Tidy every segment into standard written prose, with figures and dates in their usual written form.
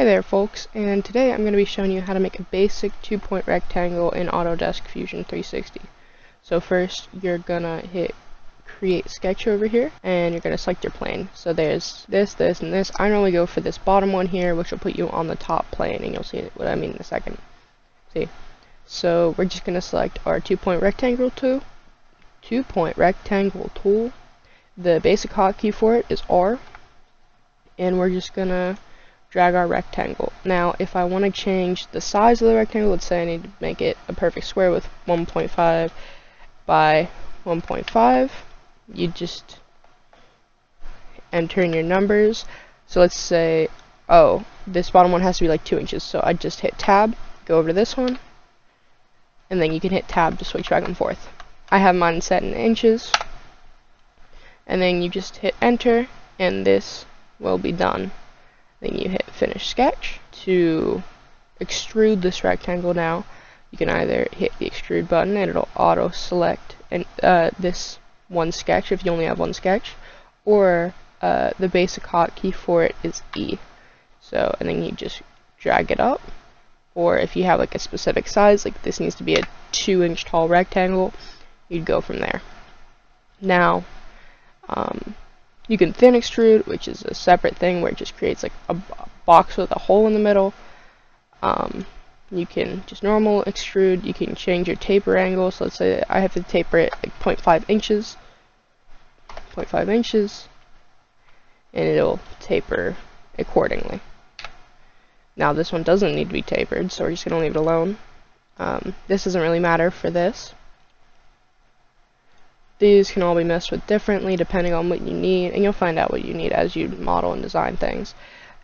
Hey there folks, and today I'm going to be showing you how to make a basic 2-point rectangle in Autodesk Fusion 360. So first you're going to hit create sketch over here and you're going to select your plane. So there's this, and this. I normally go for this bottom one here, which will put you on the top plane, and you'll see what I mean in a second. See? So we're just going to select our 2-point rectangle tool. The basic hotkey for it is R, and we're just going to drag our rectangle. Now if I want to change the size of the rectangle, let's say I need to make it a perfect square with 1.5 by 1.5, you just enter in your numbers. So let's say, oh, this bottom one has to be like 2 inches, so I just hit tab, go over to this one, and then you can hit tab to switch back and forth. I have mine set in inches, and then you just hit enter and this will be done. Then you hit finish sketch. To extrude this rectangle now, you can either hit the extrude button and it'll auto select this one sketch if you only have one sketch, or the basic hotkey for it is E. So, and then you just drag it up, or if you have like a specific size, like this needs to be a 2-inch tall rectangle, you'd go from there. Now, you can thin extrude, which is a separate thing where it just creates like a box with a hole in the middle. You can just normal extrude. You can change your taper angle. So let's say I have to taper it like 0.5 inches, and it'll taper accordingly. Now this one doesn't need to be tapered, so we're just going to leave it alone. This doesn't really matter for this. These can all be messed with differently depending on what you need, and you'll find out what you need as you model and design things.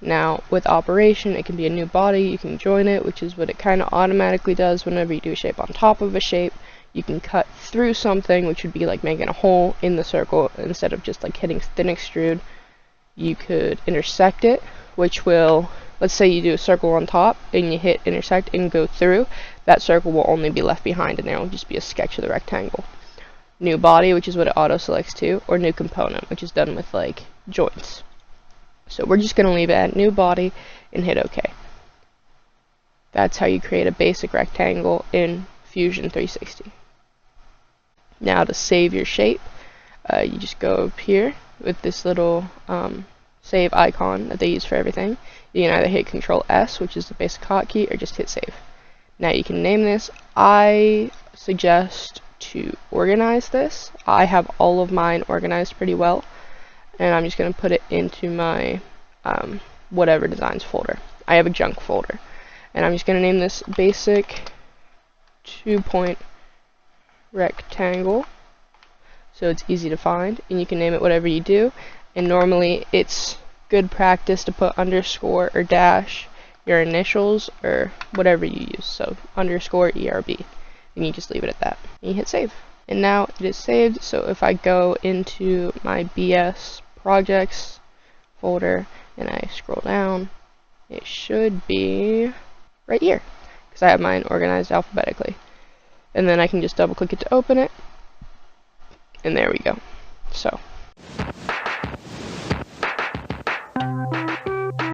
Now, with operation, it can be a new body. You can join it, which is what it kind of automatically does whenever you do a shape on top of a shape. You can cut through something, which would be like making a hole in the circle instead of just like hitting thin extrude. You could intersect it, which will, let's say you do a circle on top and you hit intersect and go through, that circle will only be left behind and there will just be a sketch of the rectangle. New body, which is what it auto selects to, or new component, which is done with like joints. So we're just going to leave it at new body and hit OK. That's how you create a basic rectangle in Fusion 360. Now to save your shape, you just go up here with this little save icon that they use for everything. You can either hit Control S, which is the basic hotkey, or just hit save. Now you can name this. I suggest to organize this. I have all of mine organized pretty well, and I'm just going to put it into my whatever designs folder. I have a junk folder, and I'm just going to name this basic 2-point rectangle so it's easy to find, and you can name it whatever you do. And normally it's good practice to put underscore or dash your initials or whatever you use, so underscore ERB. And you just leave it at that. And you hit save. And now it is saved, so if I go into my BS projects folder and I scroll down, it should be right here, because I have mine organized alphabetically. And then I can just double click it to open it, and there we go. So